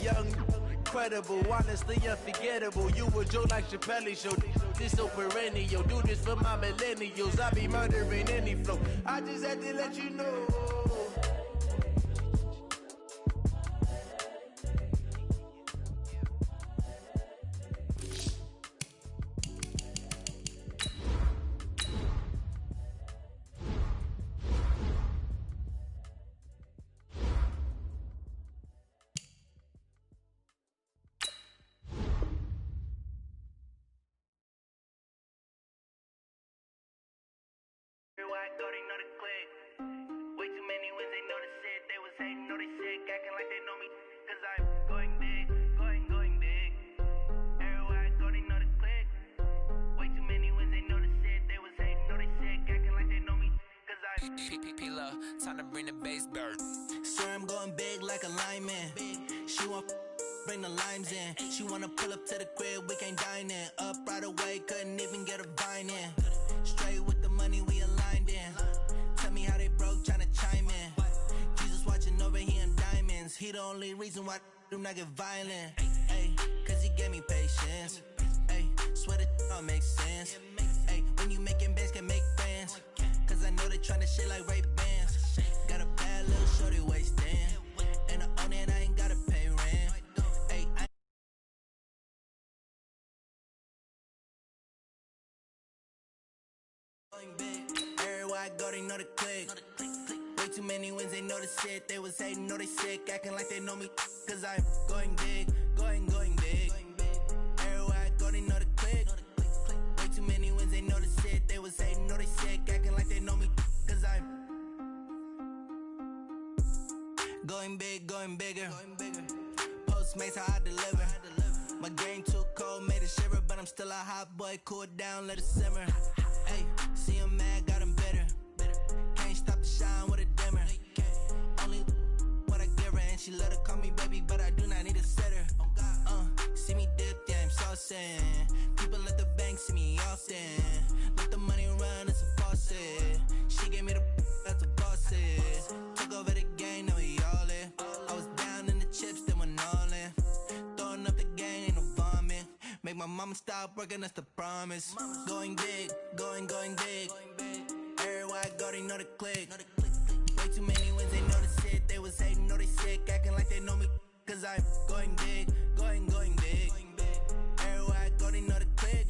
young, incredible, honestly unforgettable. You a joke like Chappelle Show. This so perennial. Do this for my millennials. I be murdering any flow. I just had to let you know. Way too many wins, they know the shit. They was hating, know they sick, acting like they know me. Cause I'm going big, going big. Everywhere I go, they know the click. Way too many wins, they know the shit. They was hating, know they sick, acting like they know me. Cause I'm P-P-P-Love, time to bring the bass bird. Swear I'm going big like a lineman. She want bring the limes in. She wanna pull up to the crib, we can't dine in. Up right away, couldn't even get a vine in. Straight with the money, we aligned in. Tell me how they broke, tryna chime in. Jesus watching over, he in diamonds. He the only reason why I do not get violent. Ay, cause he gave me patience. Ay, swear that all makes sense. Ay, when you making bands, can make friends. Cause I know they tryna shit like Ray-Bans. Got a bad little shorty wasting. And I own it, I ain't gotta pay rent. Ay, everywhere I go, they know the click. Way too many wins, they know the shit. They was hating, know they sick, acting like they know me. Cause I'm going big, going big. Everywhere I go, they know the click. Way too many wins, they know the shit. They was hating, know they sick, acting like they know me. Cause I'm going big, going bigger. Postmates, how I deliver. My game too cold, made it shiver. But I'm still a hot boy, cool it down, let it simmer. Hey, see him mad, got him bitter. Can't stop the shine with a dimmer. Only what I give her, and she let her call me baby, but I do not need a sitter. See me dip, yeah, I'm saucing. People at the bank see me often. Let the money run, it's a faucet. She gave me the that's a bosses. Took over the game, now we all in. I was down in the chips, then went all in. Throwing up the gang, ain't no vomit. Make my mama stop working, that's the promise. Going big, going big. Everywhere I go, they know the click. Way too many wins, they know the shit. They was hating, know they sick, acting like they know me. Cause I'm going big, going big. Everywhere I go, they know the click.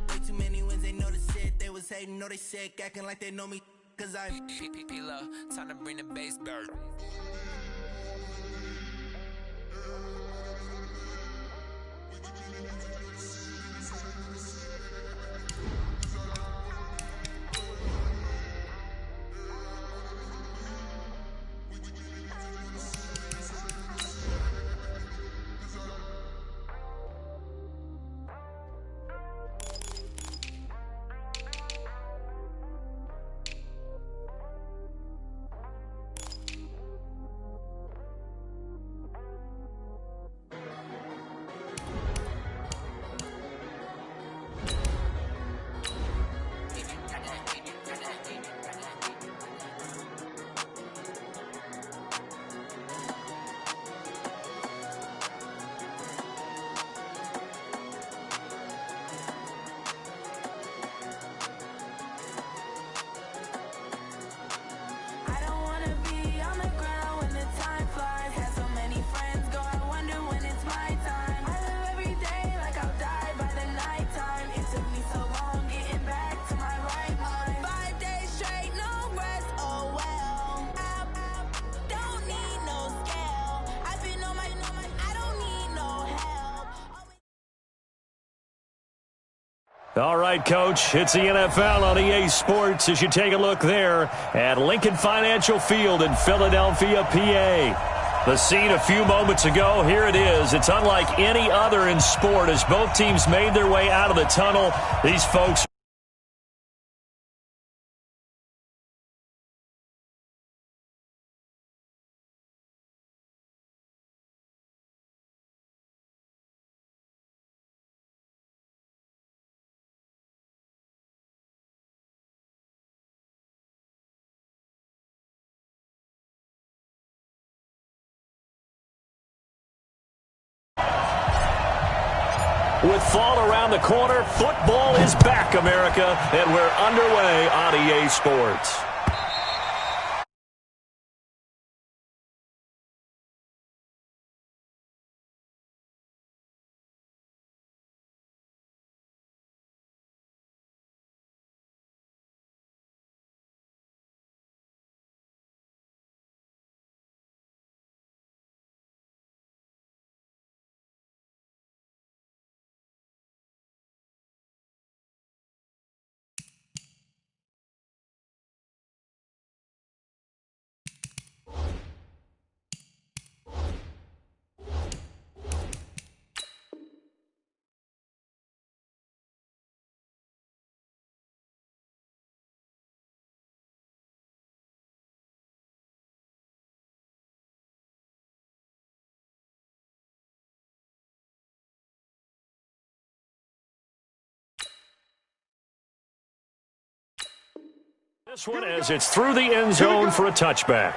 Way too many wins, they know the shit. They was hating, know they sick, acting like they know me. Cause I'm P-P-P-Love, time to bring the bass bird. All right, Coach, it's the NFL on EA Sports as you take a look there at Lincoln Financial Field in Philadelphia, PA. The scene a few moments ago, here it is. It's unlike any other in sport as both teams made their way out of the tunnel. These folks With fall around the corner, football is back, America, and we're underway on EA Sports. This one as it's through the end zone for a touchback.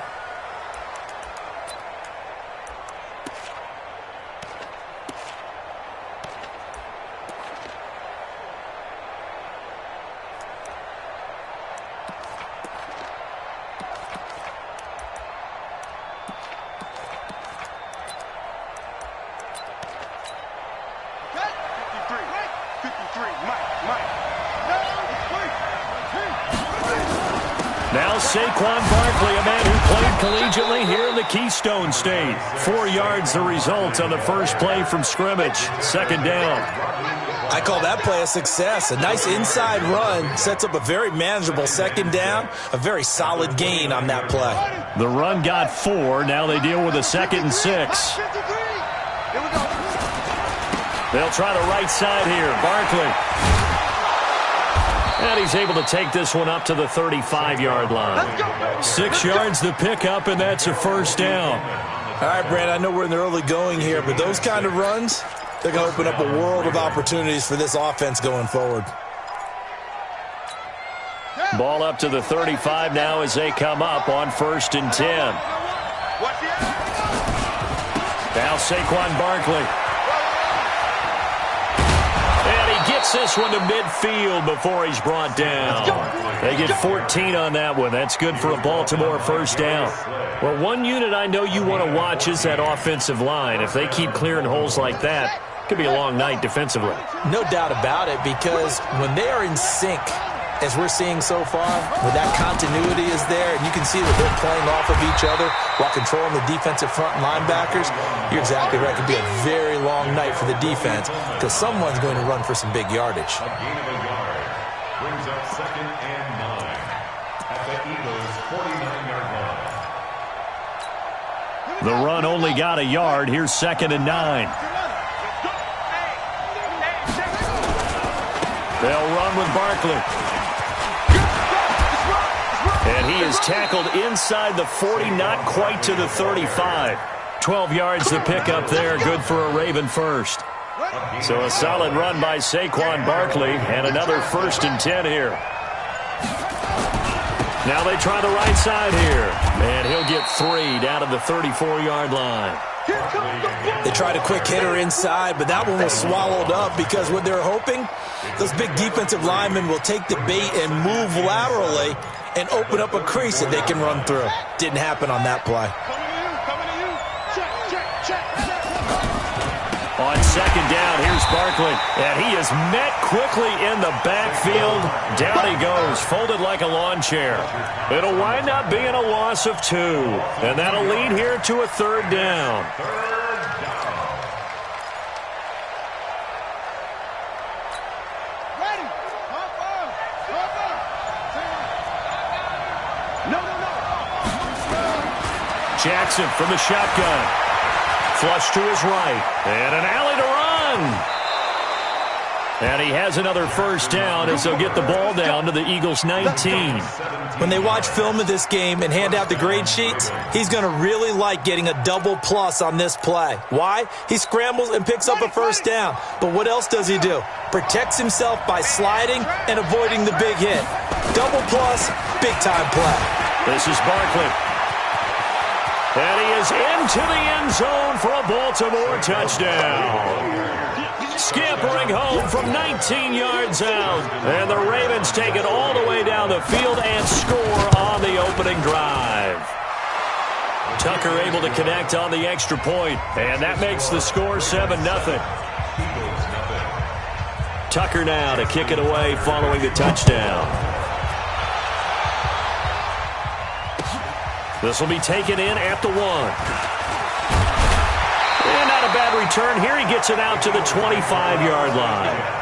Now Saquon Barkley, a man who played collegiately here in the Keystone State. 4 yards the result on the first play from scrimmage. Second down. I call that play a success. A nice inside run sets up a very manageable second down. A very solid gain on that play. The run got 4. Now they deal with a 2nd and 6. They'll try the right side here. Barkley. And he's able to take this one up to the 35-yard line. 6 yards the pickup, and that's a first down. All right, Brad, I know we're in the early going here, but those kind of runs, they're going to open up a world of opportunities for this offense going forward. Ball up to the 35 now as they come up on 1st and 10. Now Saquon Barkley. Gets this one to midfield before he's brought down. They get 14 on that one. That's good for a Baltimore first down. Well, one unit I know you want to watch is that offensive line. If they keep clearing holes like that, it could be a long night defensively. No doubt about it, because when they are in sync, as we're seeing so far, when that continuity is there, and you can see that they're playing off of each other while controlling the defensive front linebackers, you're exactly right. It could be a very long night for the defense because someone's going to run for some big yardage. A gain of a yard brings up 2nd and 9 at the Eagles' 49-yard line. The run only got a yard. Here's 2nd and 9. They'll run with Barkley. And he is tackled inside the 40, not quite to the 35. 12 yards the pickup there, good for a Raven first. So a solid run by Saquon Barkley, and another 1st and 10 here. Now they try the right side here, and he'll get 3 down to the 34-yard line. They tried a quick hitter inside, but that one was swallowed up because what they're hoping, those big defensive linemen will take the bait and move laterally and open up a crease that they can run through. Didn't happen on that play. On 2nd down, here's Barkley, and he is met quickly in the backfield. Down he goes, folded like a lawn chair. It'll wind up being a loss of 2, and that'll lead here to a 3rd down. Jackson from the shotgun. Flush to his right. And an alley to run. And he has another first down as they'll get the ball down to the Eagles' 19. When they watch film of this game and hand out the grade sheets, he's going to really like getting a double plus on this play. Why? He scrambles and picks up a first down. But what else does he do? Protects himself by sliding and avoiding the big hit. Double plus, big-time play. This is Barkley. And he is into the end zone for a Baltimore touchdown. Scampering home from 19 yards out. And the Ravens take it all the way down the field and score on the opening drive. Tucker able to connect on the extra point, and that makes the score 7-0. Tucker now to kick it away following the touchdown. This will be taken in at the 1. And not a bad return here. He gets it out to the 25-yard line.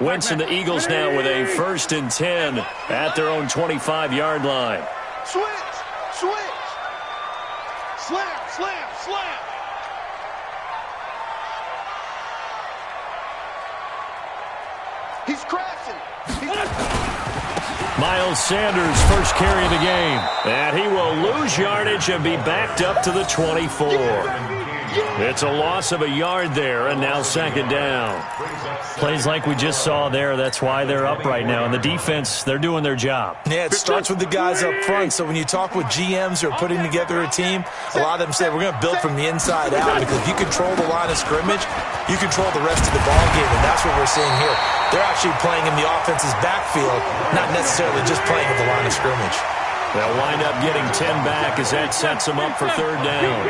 Wentz and the Eagles now with a 1st and 10 at their own 25-yard line. Switch! Slam! He's crashing! Miles Sanders, first carry of the game. And he will lose yardage and be backed up to the 24. It's a loss of a yard there, and now 2nd down. Plays like we just saw there. That's why they're up right now. And the defense, they're doing their job. Yeah, it starts with the guys up front. So when you talk with GMs who are putting together a team, a lot of them say, we're going to build from the inside out. Because if you control the line of scrimmage, you control the rest of the ball game. And that's what we're seeing here. They're actually playing in the offense's backfield, not necessarily just playing at the line of scrimmage. They'll wind up getting 10 back as that sets them up for 3rd down.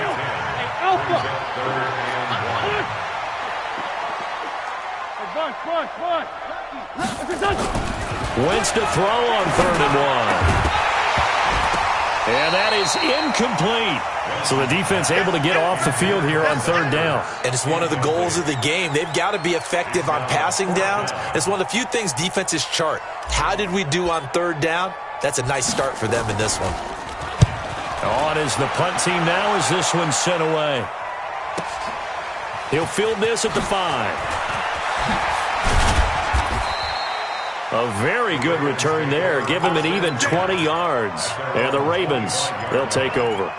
Wentz to throw on 3rd and 1. And that is incomplete. So the defense able to get off the field here on 3rd down. And it's one of the goals of the game. They've got to be effective on passing downs. It's one of the few things defenses chart. How did we do on 3rd down? That's a nice start for them in this one. On is the punt team now as this one's sent away. He'll field this at the 5. A very good return there. Give him an even 20 yards. And the Ravens, they'll take over.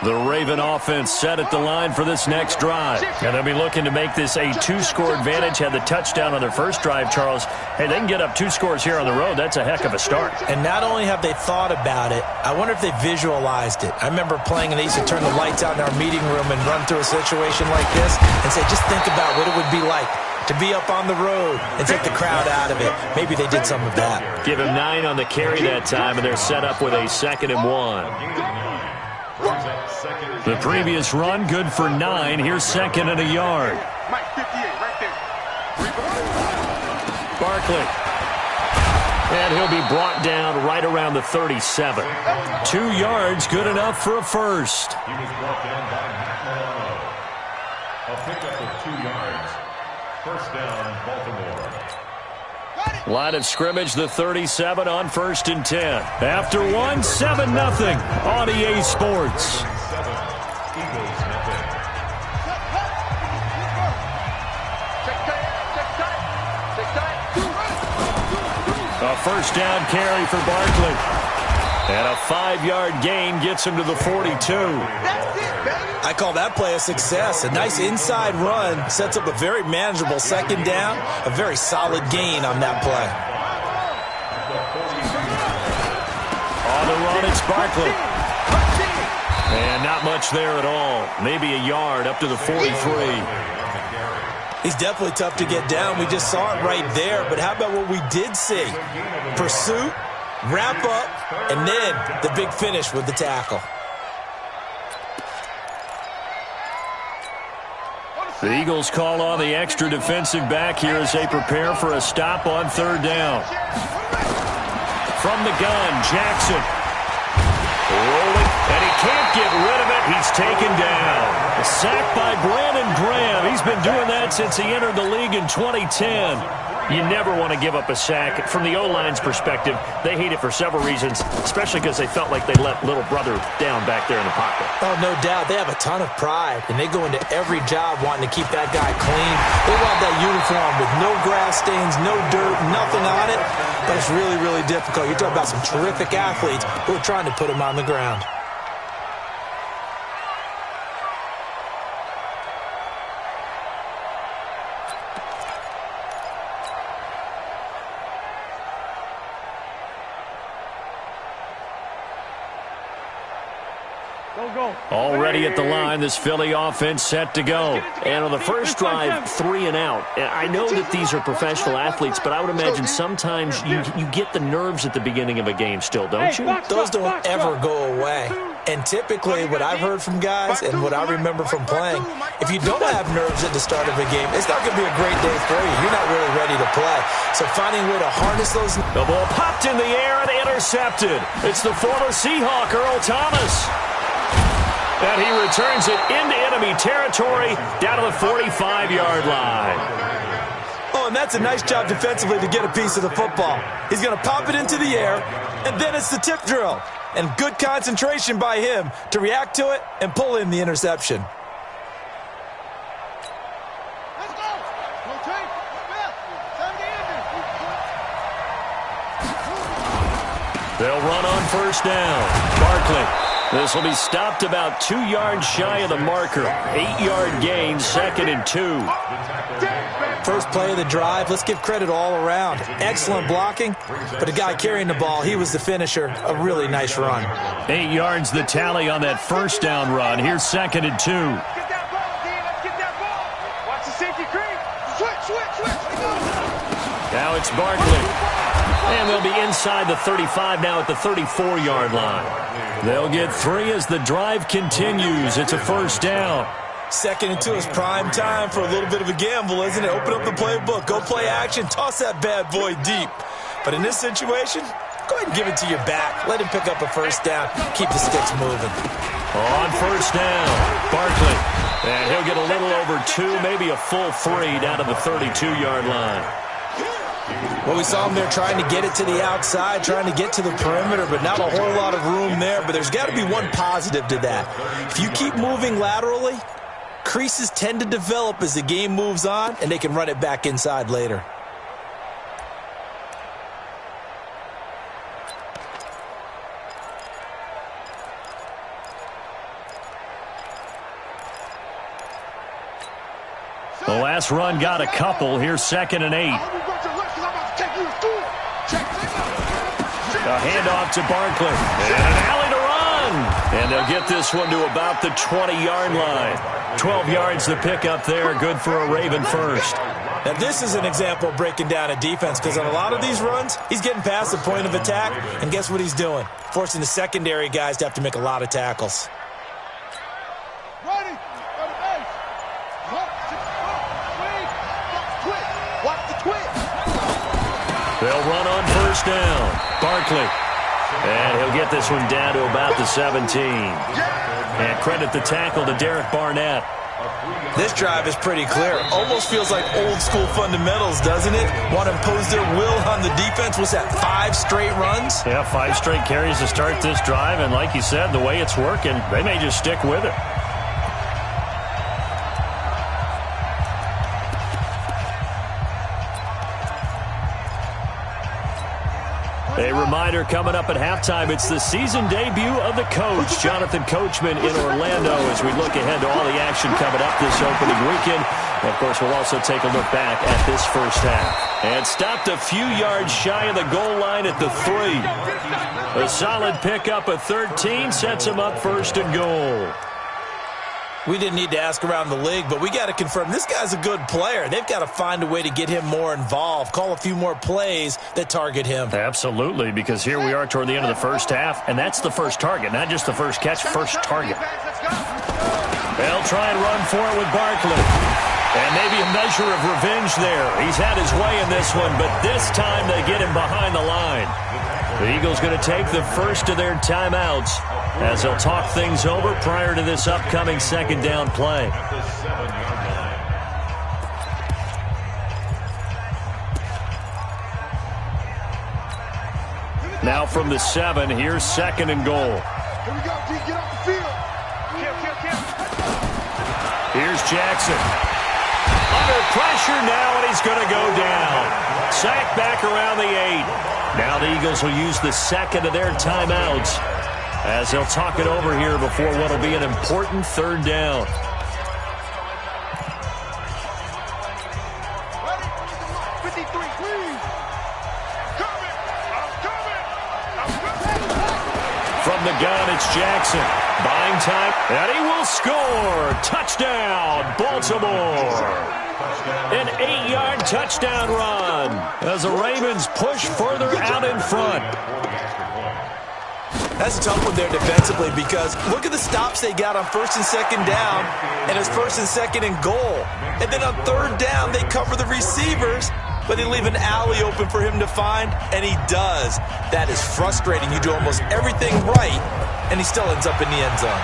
The Raven offense set at the line for this next drive. And they'll be looking to make this a 2-score advantage. Had the touchdown on their first drive, Charles. Hey, they can get up 2 scores here on the road. That's a heck of a start. And not only have they thought about it, I wonder if they visualized it. I remember playing, and they used to turn the lights out in our meeting room and run through a situation like this and say, just think about what it would be like to be up on the road and take the crowd out of it. Maybe they did some of that. Give him 9 on the carry that time, and they're set up with a 2nd and 1. The previous run, good for 9. Here's 2nd and a yard. Barkley. And he'll be brought down right around the 37. 2 yards, good enough for a first. He was brought down by Matt Milano. A pickup of 2 yards. First down, Baltimore. Line of scrimmage, the 37 on 1st and 10. After 1, 7-0 on EA Sports. A first down carry for Barkley. And a 5-yard gain gets him to the 42. I call that play a success. A nice inside run sets up a very manageable 2nd down. A very solid gain on that play. On the run, it's Barkley. And not much there at all. Maybe a yard up to the 43. He's definitely tough to get down. We just saw it right there. But how about what we did see? Pursuit, wrap up, and then the big finish with the tackle. The Eagles call on the extra defensive back here as they prepare for a stop on 3rd down. From the gun, Jackson. Rolling, and he can't get rid of it. He's taken down. A sack by Brandon Graham. He's been doing that since he entered the league in 2010. You never want to give up a sack. From the O-line's perspective, they hate it for several reasons, especially because they felt like they let little brother down back there in the pocket. Oh, no doubt. They have a ton of pride, and they go into every job wanting to keep that guy clean. They want that uniform with no grass stains, no dirt, nothing on it, but it's really, really difficult. You're talking about some terrific athletes who are trying to put him on the ground. Already at the line, this Philly offense set to go. And on the first drive, 3 and out. I know that these are professional athletes, but I would imagine sometimes you get the nerves at the beginning of a game still, don't you? Those don't ever go away. And typically what I've heard from guys and what I remember from playing, if you don't have nerves at the start of a game, it's not going to be a great day for you. You're not really ready to play. So finding a way to harness those... The ball popped in the air and intercepted. It's the former Seahawk, Earl Thomas. And he returns it into enemy territory down to the 45-yard line. Oh, and that's a nice job defensively to get a piece of the football. He's going to pop it into the air, and then it's the tip drill. And good concentration by him to react to it and pull in the interception. Let's go. They'll run on first down. Barkley. This will be stopped about 2 yards shy of the marker. 8-yard gain, 2nd and 2. First play of the drive, let's give credit all around. Excellent blocking, but the guy carrying the ball, he was the finisher. A really nice run. 8 yards the tally on that first down run. Here's 2nd and 2. Get that ball, D. Let's get that ball. Watch the safety creep. Switch. Now it's Barkley. And they'll be inside the 35 now at the 34-yard line. They'll get 3 as the drive continues. It's a first down. 2nd and 2 is prime time for a little bit of a gamble, isn't it? Open up the playbook, go play action, toss that bad boy deep. But in this situation, go ahead and give it to your back. Let him pick up a first down. Keep the sticks moving. On first down, Barkley. And he'll get a little over 2, maybe a full 3 down to the 32-yard line. Well, we saw him there trying to get it to the outside, trying to get to the perimeter, but not a whole lot of room there. But there's got to be one positive to that. If you keep moving laterally, creases tend to develop as the game moves on, and they can run it back inside later. The last run got a couple. Here's 2nd and 8. A handoff to Barkley. And an alley to run. And they'll get this one to about the 20-yard line. 12 yards to pick up there. Good for a Raven first. Now, this is an example of breaking down a defense, because on a lot of these runs, he's getting past the point of attack, and guess what he's doing? Forcing the secondary guys to have to make a lot of tackles. They'll run on first down. Barkley. And he'll get this one down to about the 17. And credit the tackle to Derek Barnett. This drive is pretty clear. Almost feels like old school fundamentals, doesn't it? Want to impose their will on the defense. Was that 5 straight runs? Yeah, 5 straight carries to start this drive. And like you said, the way it's working, they may just stick with it. A reminder coming up at halftime, it's the season debut of the coach, Jonathan Coachman, in Orlando, as we look ahead to all the action coming up this opening weekend. And of course, we'll also take a look back at this first half. And stopped a few yards shy of the goal line at the 3. A solid pickup of 13 sets him up first and goal. We didn't need to ask around the league, but we got to confirm this guy's a good player. They've got to find a way to get him more involved, call a few more plays that target him. Absolutely, because here we are toward the end of the first half, and that's the first target, not just the first catch, first target. They'll try and run for it with Barkley. And maybe a measure of revenge there. He's had his way in this one, but this time they get him behind the line. The Eagles going to take the first of their timeouts as they'll talk things over prior to this upcoming second down play. Now from the 7, here's 2nd and goal. Here we go, D. Get off the field. Kill. Here's Jackson. Under pressure now, and he's going to go down. Sacked back around the 8. Now the Eagles will use the 2nd of their timeouts as they'll talk it over here before what will be an important 3rd down. From the gun, it's Jackson. Buying time, and he will score. Touchdown, Baltimore. An 8-yard touchdown run as the Ravens push further out in front. That's a tough one there defensively because look at the stops they got on 1st and 2nd down, and it's 1st and 2nd and goal. And then on 3rd down, they cover the receivers, but they leave an alley open for him to find, and he does. That is frustrating. You do almost everything right, and he still ends up in the end zone.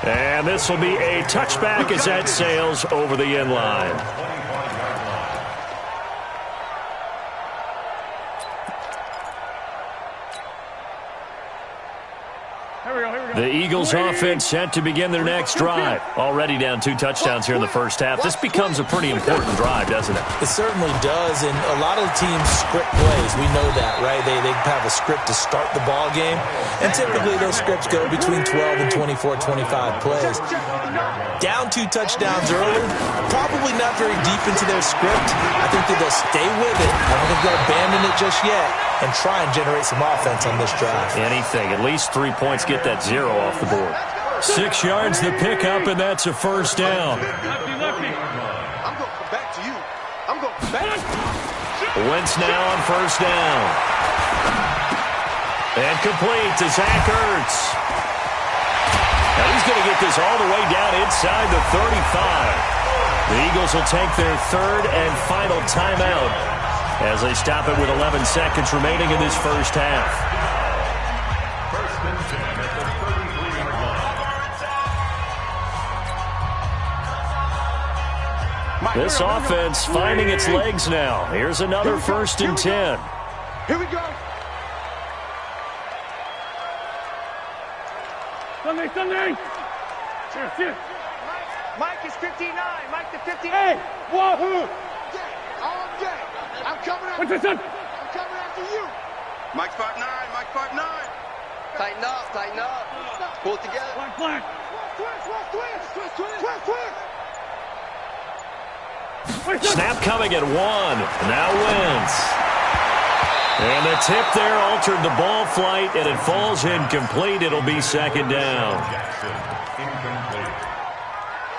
And this will be a touchback as that sails over the end line. The Eagles offense set to begin their next drive. Already down 2 touchdowns here in the first half. This becomes a pretty important drive, doesn't it? It certainly does, and a lot of the teams script plays. We know that, right? They have a script to start the ball game, and typically those scripts go between 12 and 24, 25 plays. Down 2 touchdowns early, probably not very deep into their script. I think that they'll stay with it. I don't think they'll abandon it just yet and try and generate some offense on this drive. Anything. At least 3 points, get that 0 off the board. 6 yards the pickup, and that's a 1st down. I'm going to come back to you. I'm going to come back. Wentz now on 1st down. And complete to Zach Ertz. Now he's going to get this all the way down inside the 35. The Eagles will take their 3rd and final timeout as they stop it with 11 seconds remaining in this first half. 1st and 10 at the 33-yard line. This offense finding its legs now. Here's another 1st and 10. Here we go. Sunday. Cheers. Mike is 59. Mike the 59. Hey, wahoo! All day. I'm coming after you. I'm coming after you. Mike's 5'9". Mike 5'9". Tighten up. Pull it together. Flag. Twist. Snap coming at 1. Now Wentz. And the tip there altered the ball flight, and it falls incomplete. It'll be 2nd down. Jackson, incomplete.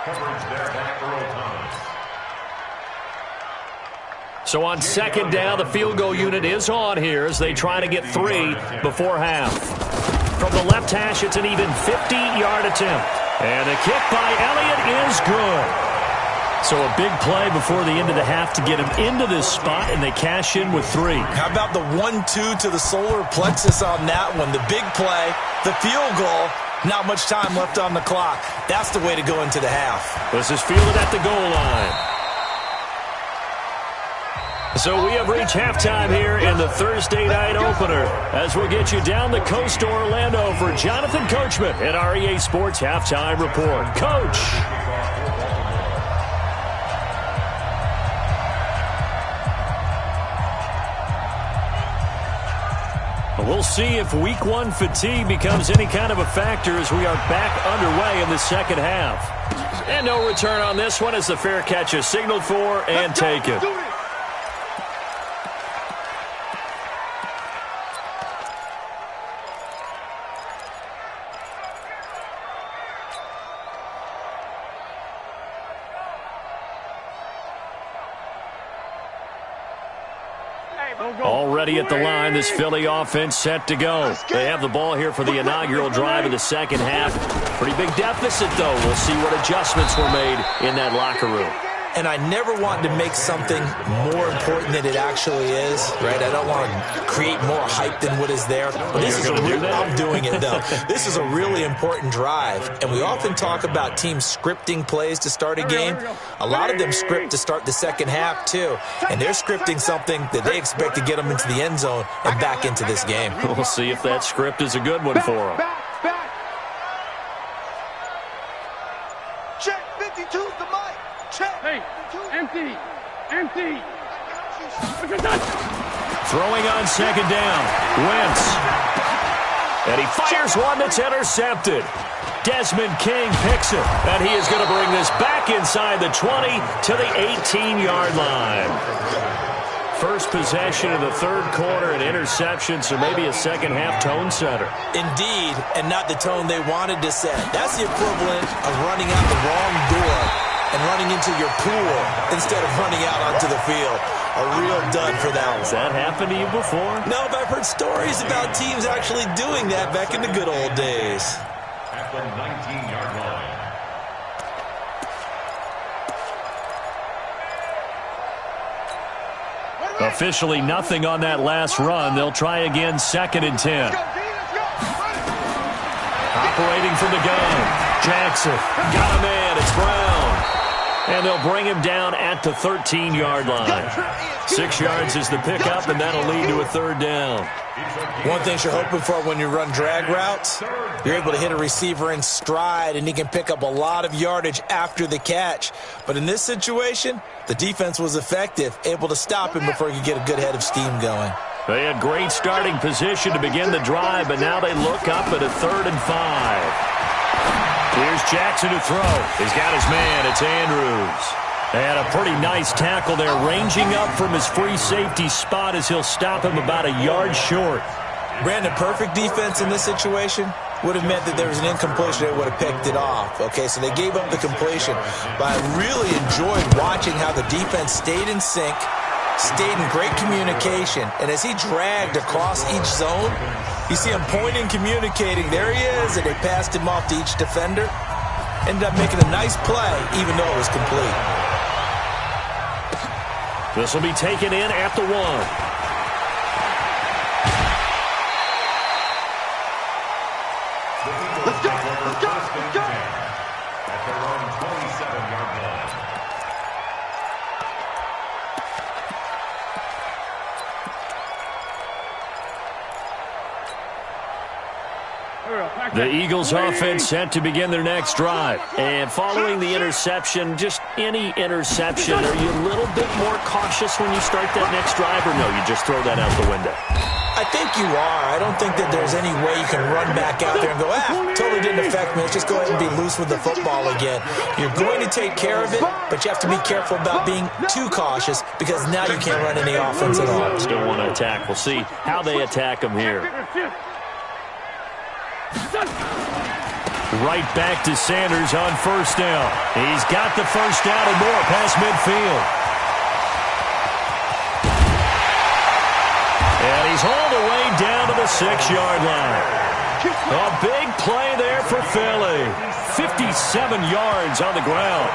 Coverage there by Earl Thomas. So on 2nd down, the field goal unit is on here as they try to get 3 before half. From the left hash, it's an even 50-yard attempt. And a kick by Elliott is good. So a big play before the end of the half to get him into this spot, and they cash in with 3. How about the 1-2 to the solar plexus on that one? The big play, the field goal, not much time left on the clock. That's the way to go into the half. This is fielded at the goal line. So we have reached halftime here in the Thursday night opener as we'll get you down the coast to Orlando for Jonathan Coachman at our EA Sports Halftime Report. Coach. We'll see if Week 1 fatigue becomes any kind of a factor as we are back underway in the second half. And no return on this one as the fair catch is signaled for and taken. Already at the line, this Philly offense set to go. They have the ball here for the inaugural drive of the second half. Pretty big deficit, though. We'll see what adjustments were made in that locker room. and I never want to make something more important than it actually is, right? I don't want to create more hype than what is there. But this is I'm doing it, though. This is a really important drive, and we often talk about teams scripting plays to start a game. A lot of them script to start the second half, too, and they're scripting something that they expect to get them into the end zone and back into this game. We'll see if that script is a good one for them. Check, 52's the mic. Check. Hey, empty. Throwing on second down. Wentz. And he fires one that's intercepted. Desmond King picks it. And he is going to bring this back inside the 20 to the 18-yard line. First possession of the third quarter, an interception, so maybe a second-half tone setter. Indeed, and not the tone they wanted to set. That's the equivalent of running out the wrong door and running into your pool instead of running out onto the field. A real dud for that one. Has that happened to you before? No, but I've heard stories about teams actually doing that back in the good old days. At the 19-yard line. Officially nothing on that last run. They'll try again, 2nd and 10. Operating from the gun. Jackson got a man. It's Brown. And they'll bring him down at the 13-yard line. 6 yards is the pickup, and that'll lead to a third down. One thing you're hoping for when you run drag routes, you're able to hit a receiver in stride, and he can pick up a lot of yardage after the catch. But in this situation, the defense was effective, able to stop him before he could get a good head of steam going. They had great starting position to begin the drive, but now they look up at a 3rd and 5. Here's Jackson to throw. He's got his man. It's Andrews. They had a pretty nice tackle there, ranging up from his free safety spot as he'll stop him about a yard short. Brandon, perfect defense in this situation would have meant that there was an incompletion. They would have picked it off. Okay, so they gave up the completion. But I really enjoyed watching how the defense stayed in sync, stayed in great communication, and as he dragged across each zone, you see him pointing, communicating. There he is, and they passed him off to each defender. Ended up making a nice play, even though it was complete. This will be taken in at the 1. Let's go. At their own 27-yard line. The Eagles offense set to begin their next drive. And following the interception, just any interception, are you a little bit more cautious when you start that next drive, or no, you just throw that out the window? I think you are. I don't think that there's any way you can run back out there and go, totally didn't affect me. Let's just go ahead and be loose with the football again. You're going to take care of it, but you have to be careful about being too cautious because now you can't run any offense at all. Still want to attack. We'll see how they attack him here. Right back to Sanders on 1st down. He's got the 1st down and more past midfield. And he's hauled away down to the 6-yard line. A big play there for Philly. 57 yards on the ground.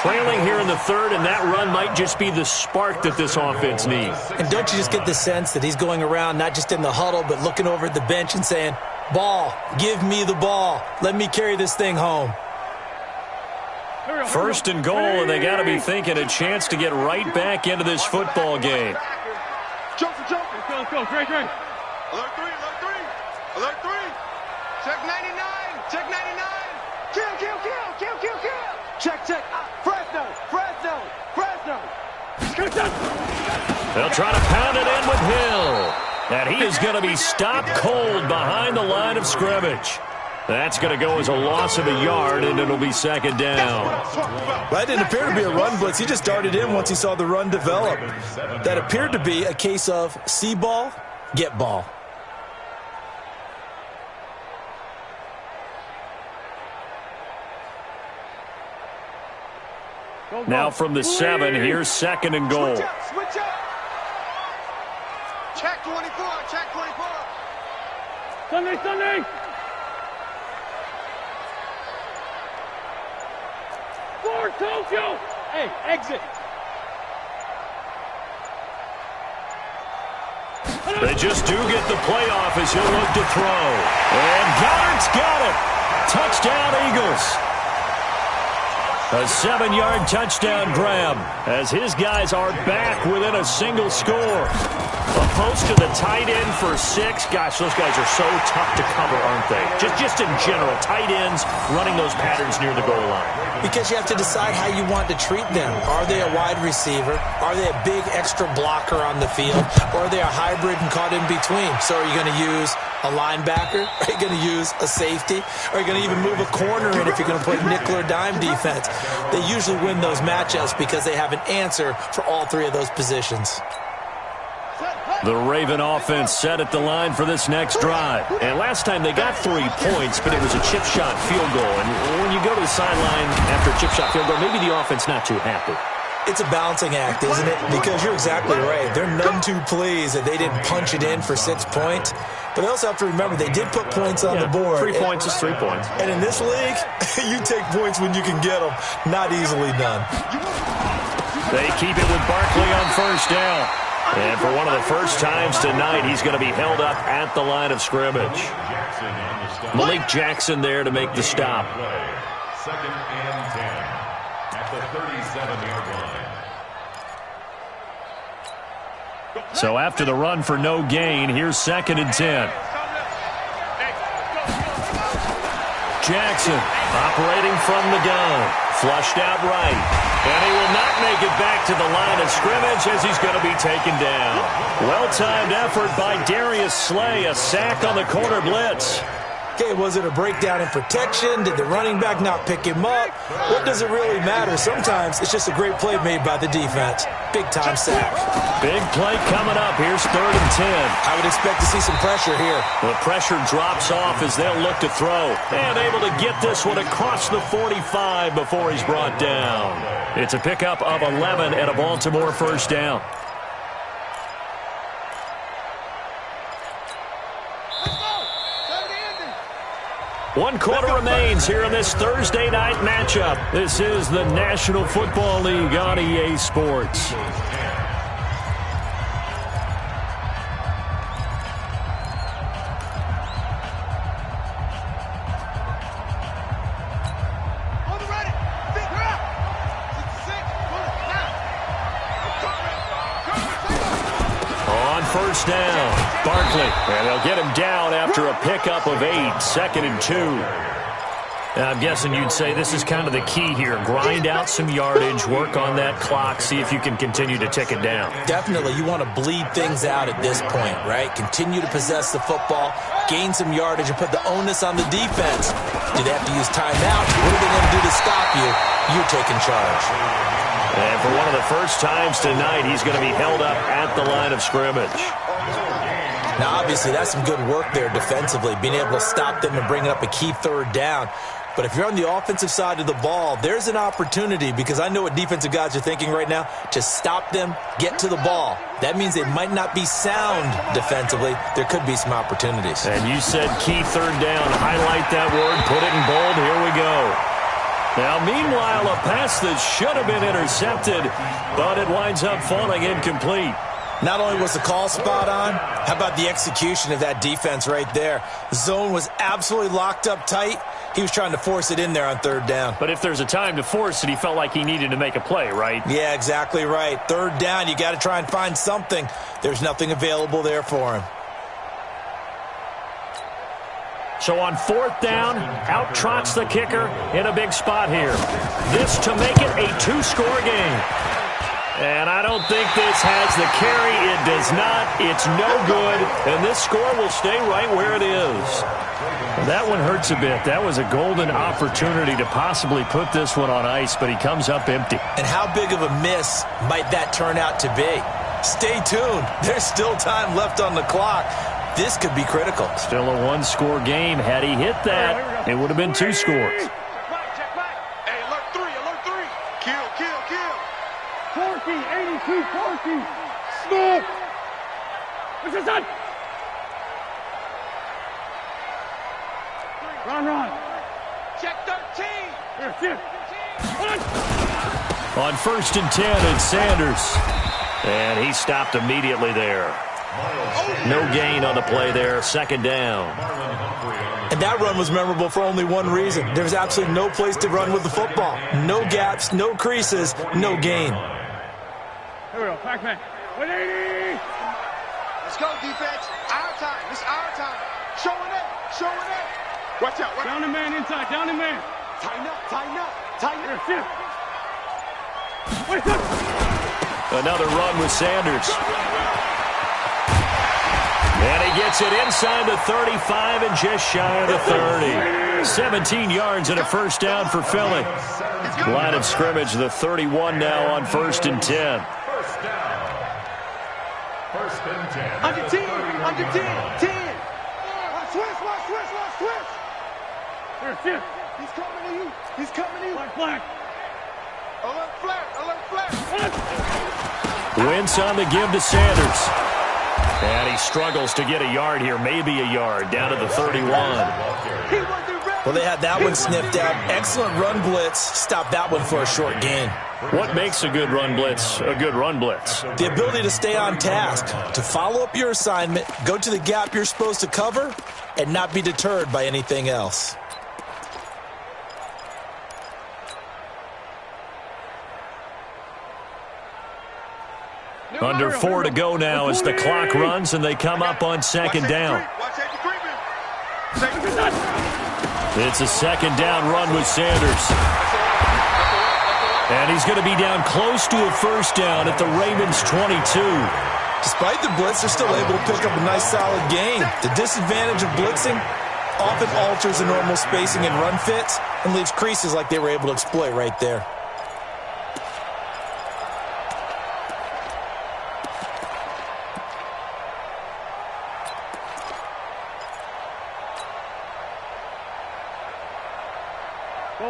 Trailing here in the 3rd, and that run might just be the spark that this offense needs. And don't you just get the sense that he's going around not just in the huddle, but looking over at the bench and saying, ball, give me the ball. Let me carry this thing home. 1st and goal, and they got to be thinking a chance to get right back into this football game. Jump. Let's go. Great. Alert 3. Check 99. Kill. Check. Fresno. They'll try to pound it in with Hill. And he is going to be stopped cold behind the line of scrimmage. That's going to go as a loss of a yard, and it'll be 2nd down. That didn't appear to be a run blitz. He just darted in once he saw the run develop. That appeared to be a case of see ball, get ball. Now from the 7, here's 2nd and goal. Switch up. Check 24. Sunday. For Tokyo. Hey, exit. They just do get the playoff as he'll look to throw. And Goddard's got it. Touchdown, Eagles. A 7-yard touchdown grab as his guys are back within a single score. A post to the tight end for 6. Gosh, those guys are so tough to cover, aren't they? Just in general, tight ends running those patterns near the goal line. Because you have to decide how you want to treat them. Are they a wide receiver? Are they a big extra blocker on the field? Or are they a hybrid and caught in between? So are you going to use a linebacker? Are you going to use a safety? Are you going to even move a corner in if you're going to play nickel or dime defense? They usually win those matchups because they have an answer for all 3 of those positions. The Raven offense set at the line for this next drive. And last time they got 3 points, but it was a chip shot field goal. And when you go to the sideline after a chip shot field goal, maybe the offense not too happy. It's a balancing act, isn't it? Because you're exactly right. They're none too pleased that they didn't punch it in for 6 points. But they also have to remember they did put points on the board. 3 points is 3 points. And in this league, you take points when you can get them. Not easily done. They keep it with Barkley on first down. And for one of the first times tonight, he's going to be held up at the line of scrimmage. Malik Jackson there to make the stop. 2nd and 10 at the 37-yard line. So after the run for no gain, here's 2nd and 10. Jackson operating from the gun. Flushed out right. And he will not make it back to the line of scrimmage as he's going to be taken down. Well-timed effort by Darius Slay. A sack on the corner blitz. Okay, was it a breakdown in protection? Did the running back not pick him up? What does it really matter? Sometimes it's just a great play made by the defense. Big-time sack. Big play coming up. Here's 3rd and 10. I would expect to see some pressure here. The pressure drops off as they'll look to throw. And able to get this one across the 45 before he's brought down. It's a pickup of 11 and a Baltimore first down. One quarter remains here in this Thursday night matchup. This is the National Football League on EA Sports. On first down, Barkley. And they'll get him down after a pickup of 8, 2nd and 2. I'm guessing you'd say this is kind of the key here. Grind out some yardage, work on that clock, see if you can continue to tick it down. Definitely. You want to bleed things out at this point, right? Continue to possess the football, gain some yardage, and put the onus on the defense. Do they have to use timeout? What are they going to do to stop you? You're taking charge. And for one of the first times tonight, he's going to be held up at the line of scrimmage. Now, obviously, that's some good work there defensively, being able to stop them and bring up a key 3rd down. But if you're on the offensive side of the ball, there's an opportunity, because I know what defensive guys are thinking right now, to stop them, get to the ball. That means they might not be sound defensively. There could be some opportunities. And you said key 3rd down. Highlight that word, put it in bold. Here we go. Now, meanwhile, a pass that should have been intercepted, but it winds up falling incomplete. Not only was the call spot on, how about the execution of that defense right there? The zone was absolutely locked up tight. He was trying to force it in there on 3rd down. But if there's a time to force it, he felt like he needed to make a play, right? Yeah, exactly right. 3rd down, you got to try and find something. There's nothing available there for him. So on 4th down, out trots the kicker in a big spot here. This to make it a 2-score game. And I don't think this has the carry. It does not. It's no good. And this score will stay right where it is. That one hurts a bit. That was a golden opportunity to possibly put this one on ice, but he comes up empty. And how big of a miss might that turn out to be? Stay tuned. There's still time left on the clock. This could be critical. Still a 1-score game. Had he hit that, it would have been 2 scores. Check back. Hey, alert 3, alert 3. Kill. Corky, 82, Corky. Snoop. What's this on? Run. Check 13. Here. Run. On 1st and 10, it's Sanders. And he stopped immediately there. No gain on the play there, 2nd down. And that run was memorable for only one reason. There's absolutely no place to run with the football. No gaps, no creases, no gain. Here we go, Pac-Man. 180! Let's go, defense. Our time. It's our time. Showing up. Showing up. Watch out. Down the man inside. Down the man. Tighten up. Tighten up. Tighten up. Here, Another run with Sanders. And he gets it inside the 35 and just shy of the 30. 17 yards and a 1st down for Philly. Line of scrimmage, the 31 now on 1st and 10. 1st down. 1st and 10. Under 10. Under 10. 10. Watch switch. Watch switch. Watch switch. Here. He's coming to you. He's coming to you. Black. Alert flat. Alert flat. Wentz on the give to Sanders. And he struggles to get a yard here, maybe a yard, down to the 31. Well, they had that one sniffed out. Excellent run blitz. Stop that one for a short gain. What makes a good run blitz a good run blitz? The ability to stay on task, to follow up your assignment, go to the gap you're supposed to cover, and not be deterred by anything else. Under 4 to go now as the clock runs and they come up on 2nd down. It's a 2nd down run with Sanders. And he's going to be down close to a 1st down at the Ravens 22. Despite the blitz, they're still able to pick up a nice solid gain. The disadvantage of blitzing often alters the normal spacing and run fits and leaves creases like they were able to exploit right there.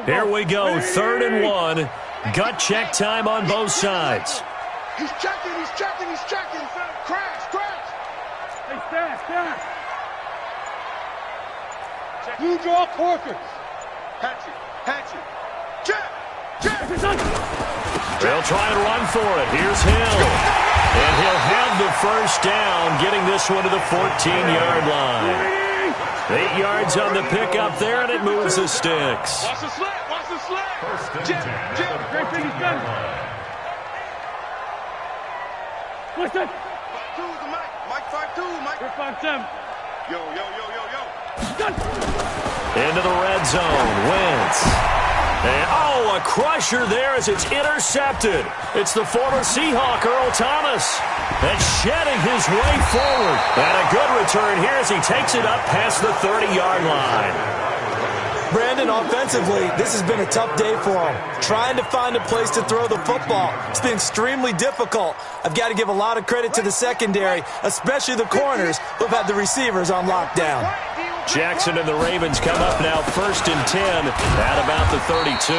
Here we go, 3rd and 1. Gut check time on both sides. He's checking. Crash. Hey, staff. You draw Corker. Hatchet. Check. They'll try and run for it. Here's Hill. And he'll have the 1st down, getting this one to the 14-yard line. 8 yards on the pickup there, and it moves the sticks. Watch the slip. 1st and 10. Great finish, gun. Listen. 5-2 is the mic. Mike 5-2. Mike 5-7. Yo. Gun. Into the red zone. Wentz. And, a crusher there as it's intercepted. It's the former Seahawk, Earl Thomas. And shedding his way forward. And a good return here as he takes it up past the 30-yard line. Brandon, offensively, this has been a tough day for him. Trying to find a place to throw the football. It's been extremely difficult. I've got to give a lot of credit to the secondary, especially the corners who've had the receivers on lockdown. Jackson and the Ravens come up now 1st and 10 at about the 32.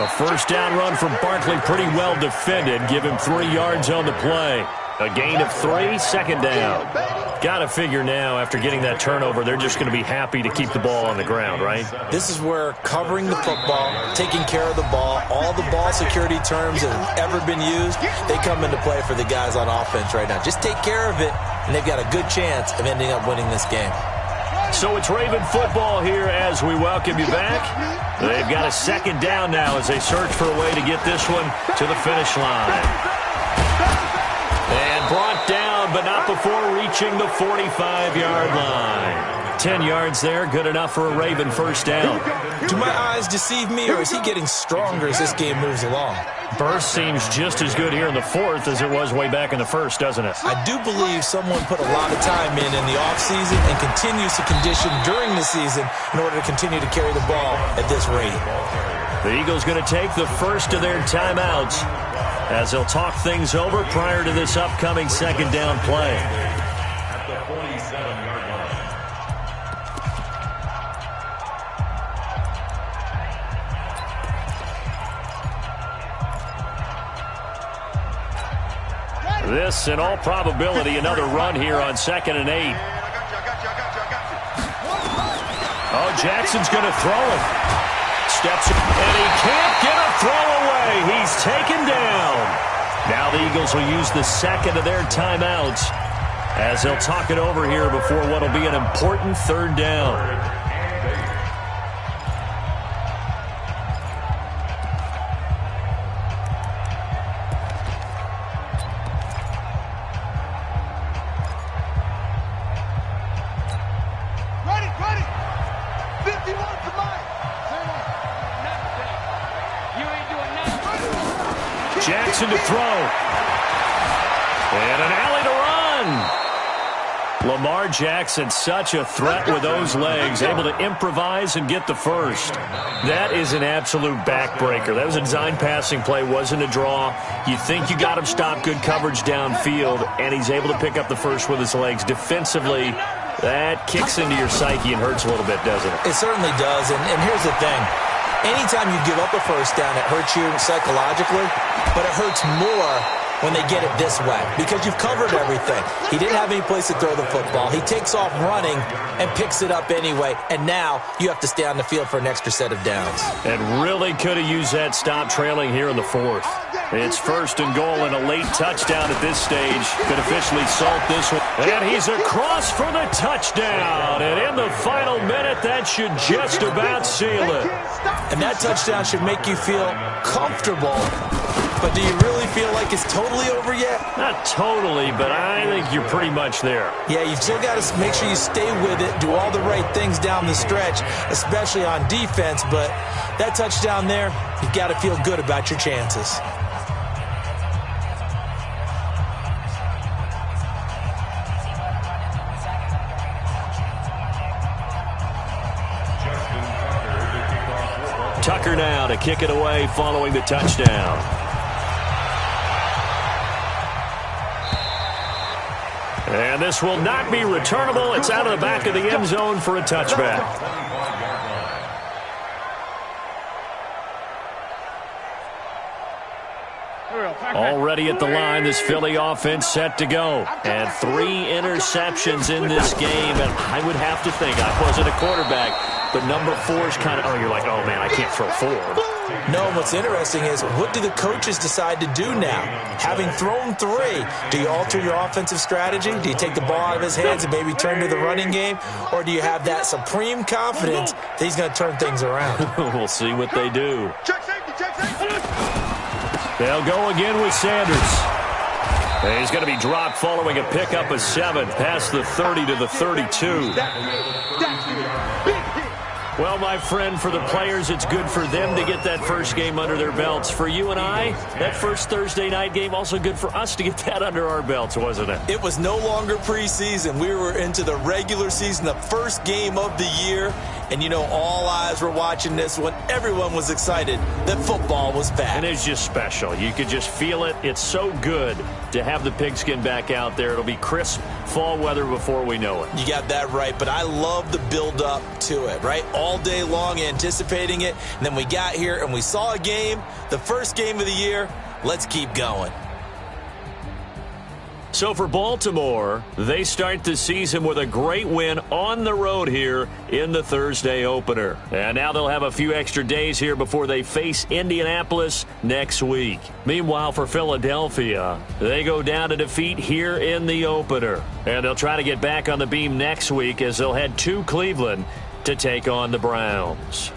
A 1st down run from Barkley, pretty well defended. Give him 3 yards on the play. A gain of 3, 2nd down. Got to figure now, after getting that turnover, they're just going to be happy to keep the ball on the ground, right? This is where covering the football, taking care of the ball, all the ball security terms that have ever been used, they come into play for the guys on offense right now. Just take care of it, and they've got a good chance of ending up winning this game. So it's Raven football here as we welcome you back. They've got a 2nd down now as they search for a way to get this one to the finish line. And brought down, but not before reaching the 45-yard line. 10 yards there, good enough for a Raven 1st down. Do my eyes deceive me, or is he getting stronger as this game moves along? Burst seems just as good here in the 4th as it was way back in the 1st, doesn't it? I do believe someone put a lot of time in the offseason and continues to condition during the season in order to continue to carry the ball at this rate. The Eagles going to take the first of their timeouts as they'll talk things over prior to this upcoming 2nd down play. At the 47-yard line. This, in all probability, another run here on 2nd and 8. Oh, Jackson's going to throw it. steps, and he can't get a throw away. He's taken down. Now the Eagles will use the second of their timeouts as they'll talk it over here before what will be an important third down. Jackson to throw. And an alley to run. Lamar Jackson, such a threat with those legs, able to improvise and get the first. That is an absolute backbreaker. That was a design passing play, wasn't a draw. You think you got him stopped, good coverage downfield, and he's able to pick up the first with his legs. Defensively, that kicks into your psyche and hurts a little bit, doesn't it? It certainly does, and here's the thing. Anytime you give up a first down, it hurts you psychologically, but it hurts more when they get it this way because you've covered everything. He didn't have any place to throw the football. He takes off running and picks it up anyway, and now you have to stay on the field for an extra set of downs. And really could have used that stop trailing here in the fourth. It's first and goal and a late touchdown at this stage. Could officially salt this one. And he's across for the touchdown. And in the final minute, that should just about seal it. And that touchdown should make you feel comfortable. But do you really feel like it's totally over yet? Not totally, but I think you're pretty much there. Yeah, you've still got to make sure you stay with it, do all the right things down the stretch, especially on defense. But that touchdown there, you've got to feel good about your chances. Tucker now to kick it away following the touchdown. And this will not be returnable. It's out of the back of the end zone for a touchback. Already at the line, this Philly offense set to go. And 3 interceptions in this game. And I would have to think, I wasn't a quarterback, but number 4 is kind of, you're like, oh, man, I can't throw 4. No, what's interesting is what do the coaches decide to do now? Having thrown 3, do you alter your offensive strategy? Do you take the ball out of his hands and maybe turn to the running game? Or do you have that supreme confidence that he's going to turn things around? We'll see what they do. They'll go again with Sanders. And he's going to be dropped following a pickup of 7 past the 30 to the 32. Well, my friend, for the players, it's good for them to get that first game under their belts. For you and I, that first Thursday night game, also good for us to get that under our belts, wasn't it? It was no longer preseason. We were into the regular season, the first game of the year. And, you know, all eyes were watching this when everyone was excited that football was back. And it's just special. You could just feel it. It's so good to have the pigskin back out there. It'll be crisp fall weather before we know it. You got that right, but I love the build-up to it, right? All day long anticipating it, and then we got here and we saw a game, the first game of the year. Let's keep going. So for Baltimore, they start the season with a great win on the road here in the Thursday opener. And now they'll have a few extra days here before they face Indianapolis next week. Meanwhile, for Philadelphia, they go down to defeat here in the opener. And they'll try to get back on the beam next week as they'll head to Cleveland to take on the Browns.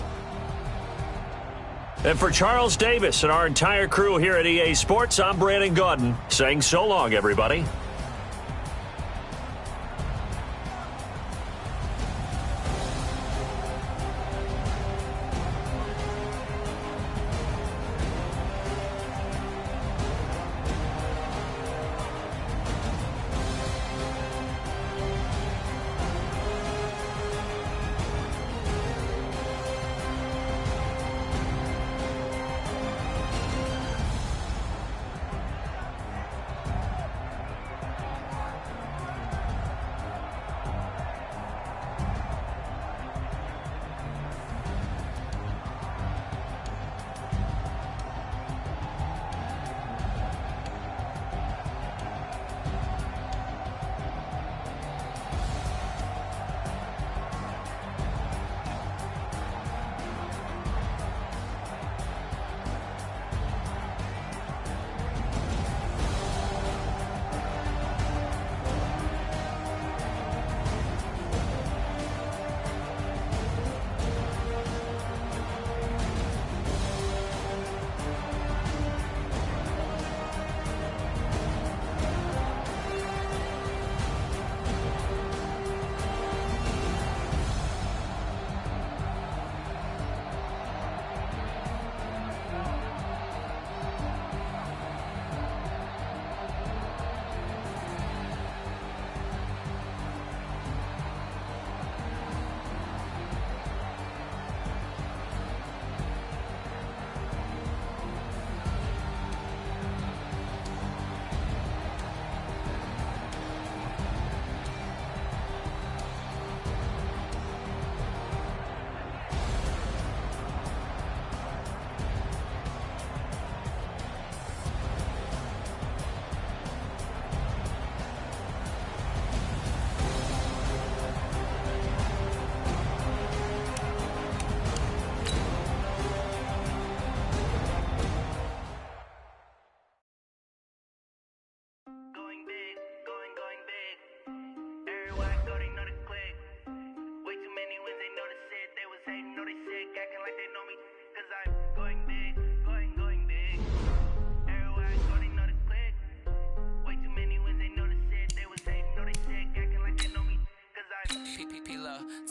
And for Charles Davis and our entire crew here at EA Sports, I'm Brandon Gaudin saying so long, everybody.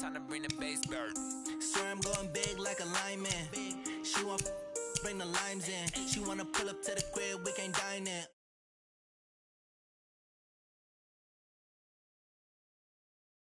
time to bring the bass bird. Swear I'm going big like a lineman. She want bring the limes in. She wanna pull up to the crib, we can't dine in.